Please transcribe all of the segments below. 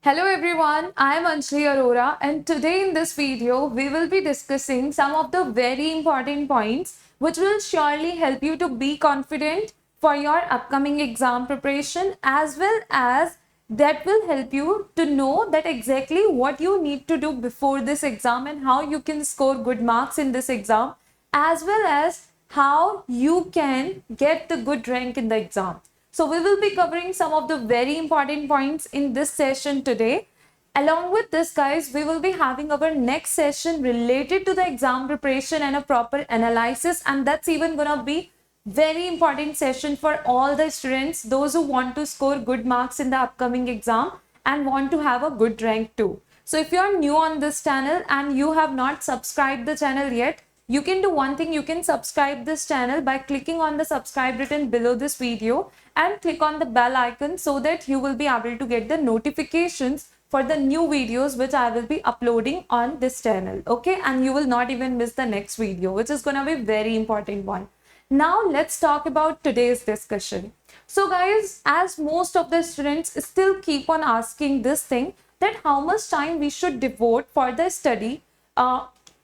Hello everyone, I am Anjali Arora and today in this video we will be discussing some of the very important points which will surely help you to be confident for your upcoming exam preparation as well as that will help you to know that exactly what you need to do before this exam and how you can score good marks in this exam as well as how you can get the good rank in the exam. So we will be covering some of the very important points in this session today. Along with this, guys, we will be having our next session related to the exam preparation and a proper analysis, and that's even gonna be very important session for all the students, those who want to score good marks in the upcoming exam and want to have a good rank too. So if you are new on this channel and you have not subscribed the channel yet, you can do one thing. You can subscribe this channel by clicking on the subscribe button below this video and click on the bell icon so that you will be able to get the notifications for the new videos which I will be uploading on this channel. Okay, and you will not even miss the next video, which is gonna be very important one. Now let's talk about today's discussion. So guys, as most of the students still keep on asking this thing, that how much time we should devote for the study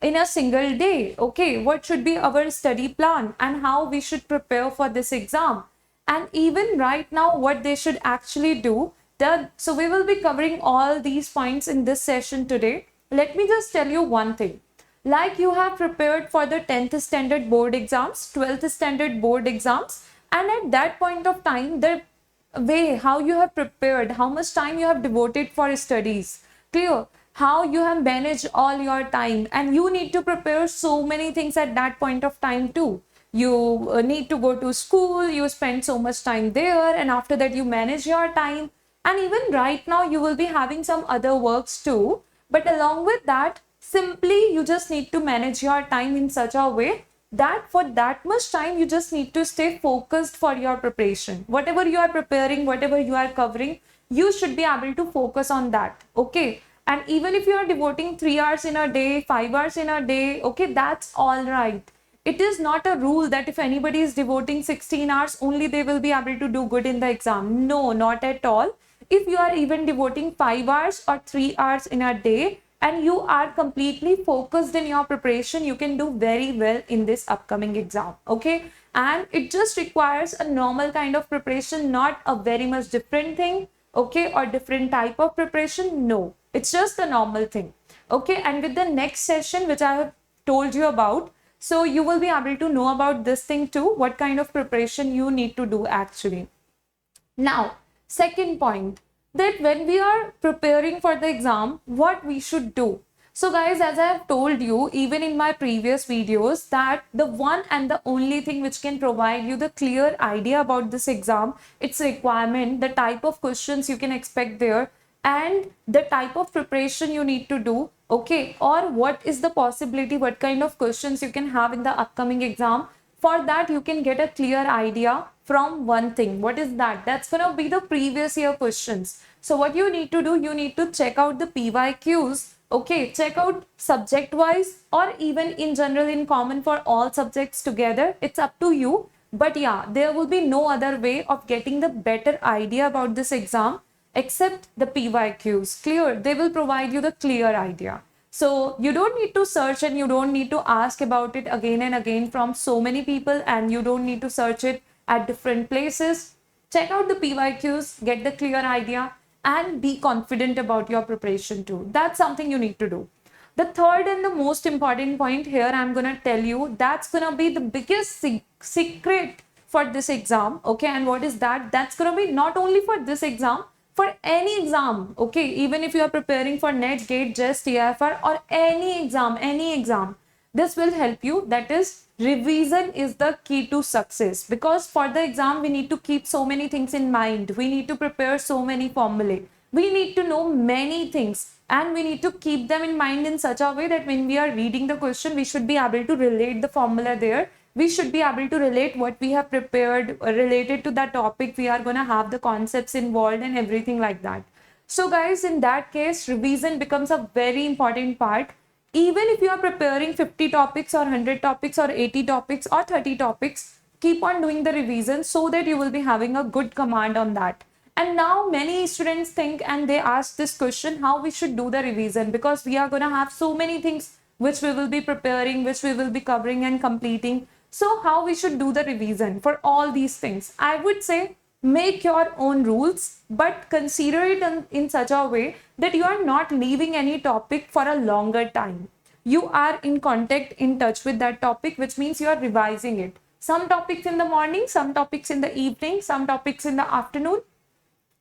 in a single day. Okay, what should be our study plan and how we should prepare for this exam, and even right now what they should actually do. So we will be covering all these points in this session today. Let me just tell you one thing. Like you have prepared for the 10th standard board exams, 12th standard board exams, and at that point of time, the way how you have prepared, how much time you have devoted for studies, clear, how you have managed all your time, and you need to prepare so many things at that point of time too. You need to go to school, you spend so much time there, and after that you manage your time, and even right now you will be having some other works too, but along with that, simply you just need to manage your time in such a way that for that much time you just need to stay focused for your preparation. Whatever you are preparing, whatever you are covering, you should be able to focus on that. Okay, and even if you are devoting 3 hours in a day, 5 hours in a day, okay, that's all right. It is not a rule that if anybody is devoting 16 hours only they will be able to do good in the exam. No, not at all. If you are even devoting 5 hours or 3 hours in a day and you are completely focused in your preparation, you can do very well in this upcoming exam. Okay, and it just requires a normal kind of preparation, not a very much different thing, okay, or different type of preparation. No, it's just a normal thing. Okay, and with the next session which I have told you about, so you will be able to know about this thing too, what kind of preparation you need to do actually. Now, second point, that when we are preparing for the exam, what we should do. So guys, as I have told you even in my previous videos, that the one and the only thing which can provide you the clear idea about this exam, its requirement, the type of questions you can expect there, and the type of preparation you need to do, okay, or what is the possibility, what kind of questions you can have in the upcoming exam. For that you can get a clear idea from one thing. What is that? That's going to be the previous year questions. So what you need to do, you need to check out the PYQs. Okay, check out subject wise or even in general, in common for all subjects together. It's up to you. But yeah, there will be no other way of getting the better idea about this exam except the PYQs. Clear? They will provide you the clear idea. So you don't need to search and you don't need to ask about it again and again from so many people, and you don't need to search it at different places. Check out the PYQs, get the clear idea, and be confident about your preparation too. That's something you need to do. The third and the most important point here I'm going to tell you, that's going to be the biggest secret for this exam. Okay, and what is that? That's going to be not only for this exam, for any exam. Okay, even if you are preparing for NET, GATE, JEST, TFR, or any exam, this will help you. That is, revision is the key to success, because for the exam we need to keep so many things in mind. We need to prepare so many formulae, we need to know many things, and we need to keep them in mind in such a way that when we are reading the question, we should be able to relate the formula there. We should be able to relate what we have prepared related to that topic. We are going to have the concepts involved and everything like that. So guys, in that case, revision becomes a very important part. Even if you are preparing 50 topics or 100 topics or 80 topics or 30 topics, keep on doing the revision so that you will be having a good command on that. And now many students think and they ask this question, how we should do the revision, because we are going to have so many things which we will be preparing, which we will be covering and completing. So how we should do the revision for all these things? I would say make your own rules, but consider it in such a way that you are not leaving any topic for a longer time. You are in contact, in touch with that topic, which means you are revising it. Some topics in the morning, some topics in the evening, some topics in the afternoon,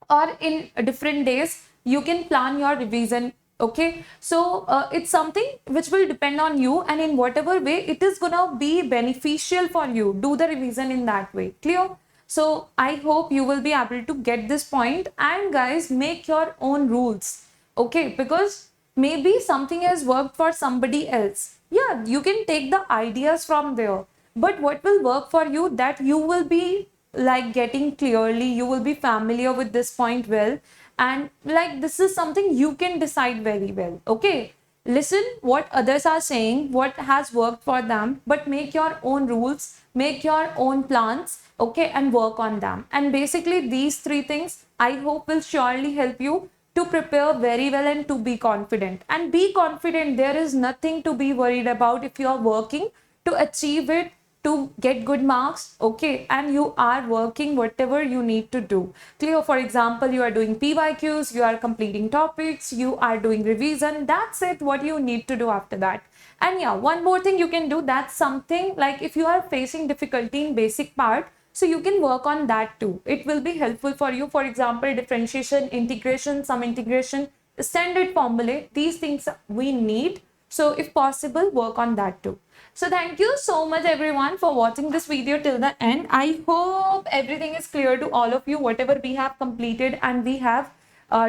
or in different days you can plan your revision. Okay, so it's something which will depend on you, and in whatever way it is gonna be beneficial for you, do the revision in that way. Clear? So I hope you will be able to get this point. And guys, make your own rules. Okay, because maybe something has worked for somebody else. Yeah, you can take the ideas from there, but what will work for you, that you will be like getting clearly, you will be familiar with this point well, and like this is something you can decide very well. Okay, listen what others are saying, what has worked for them, but make your own rules, make your own plans. Okay, and work on them. And basically these three things I hope will surely help you to prepare very well and to be confident. And be confident, there is nothing to be worried about if you are working to achieve it, to get good marks. Okay, and you are working whatever you need to do. Clear? For example, you are doing PYQs, you are completing topics, you are doing revision. That's it, what you need to do after that. And yeah, one more thing you can do, that's something like if you are facing difficulty in basic part, so you can work on that too. It will be helpful for you. For example, differentiation, integration, sum integration, standard formulae, these things we need. So if possible, work on that too. So thank you so much everyone for watching this video till the end. I hope everything is clear to all of you, whatever we have completed and we have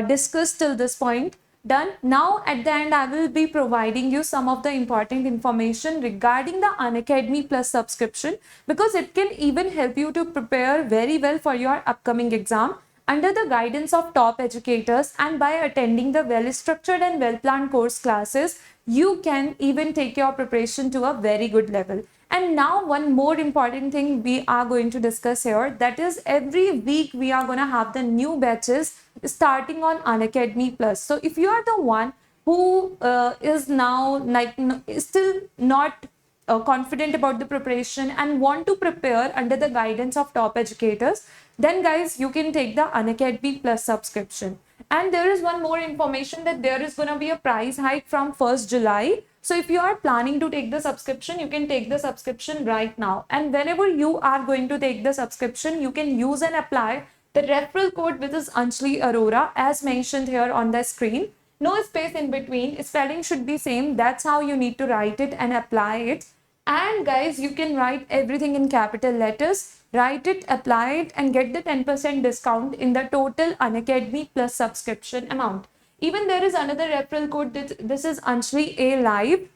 discussed till this point. Done. Now at the end, I will be providing you some of the important information regarding the Unacademy Plus subscription, because it can even help you to prepare very well for your upcoming exam under the guidance of top educators. And by attending the well-structured and well-planned course classes, you can even take your preparation to a very good level. And now one more important thing we are going to discuss here, that is every week we are going to have the new batches starting on Unacademy Plus. So if you are the one who is now like is still not confident about the preparation and want to prepare under the guidance of top educators, then guys, you can take the Unacademy Plus subscription. And there is one more information, that there is going to be a price hike from 1st July. So if you are planning to take the subscription, you can take the subscription right now. And whenever you are going to take the subscription, you can use and apply the referral code, which is Anjali Arora, as mentioned here on the screen. No space in between, spelling should be same. That's how you need to write it and apply it. And guys, you can write everything in capital letters, write it, apply it, and get the 10% discount in the total Unacademy Plus subscription amount. Even there is another referral code, this is Anjali A Live.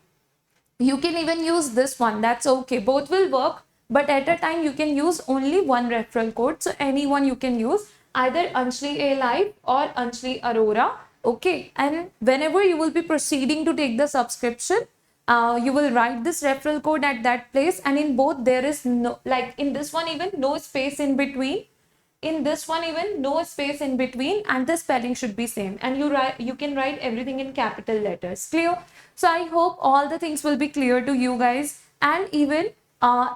You can even use this one, that's okay. Both will work, but at a time you can use only one referral code. So anyone you can use, either Anjali A Live or Anjali Arora. Okay, and whenever you will be proceeding to take the subscription, you will write this referral code at that place, and in both there is no, like in this one even no space in between, in this one even no space in between, and the spelling should be same, and you can write everything in capital letters. Clear? So I hope all the things will be clear to you guys. And even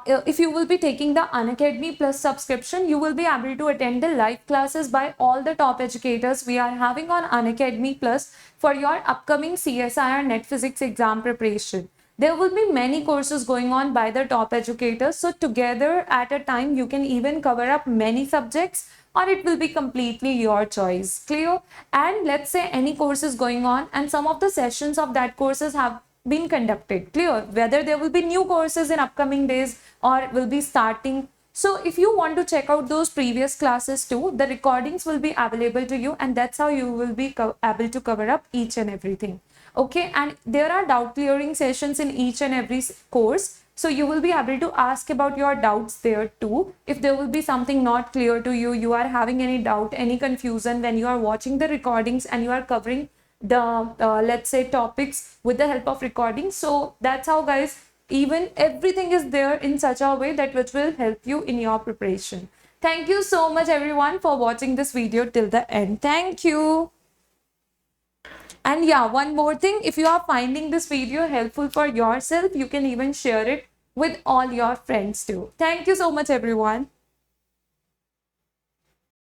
if you will be taking the Unacademy Plus subscription, you will be able to attend the live classes by all the top educators we are having on Unacademy Plus for your upcoming CSIR Net Physics exam preparation. There will be many courses going on by the top educators. So together at a time, you can even cover up many subjects, or it will be completely your choice. Clear? And let's say any course is going on and some of the sessions of that courses have been conducted. Clear? Whether there will be new courses in upcoming days or will be starting. So if you want to check out those previous classes too, the recordings will be available to you, and that's how you will be able to cover up each and everything. Okay, and there are doubt clearing sessions in each and every course. So you will be able to ask about your doubts there too. If there will be something not clear to you, you are having any doubt, any confusion when you are watching the recordings and you are covering the let's say topics with the help of recording. So that's how guys, even everything is there in such a way that which will help you in your preparation. Thank you so much everyone for watching this video till the end. Thank you. And yeah, one more thing, if you are finding this video helpful for yourself, you can even share it with all your friends too. Thank you so much everyone.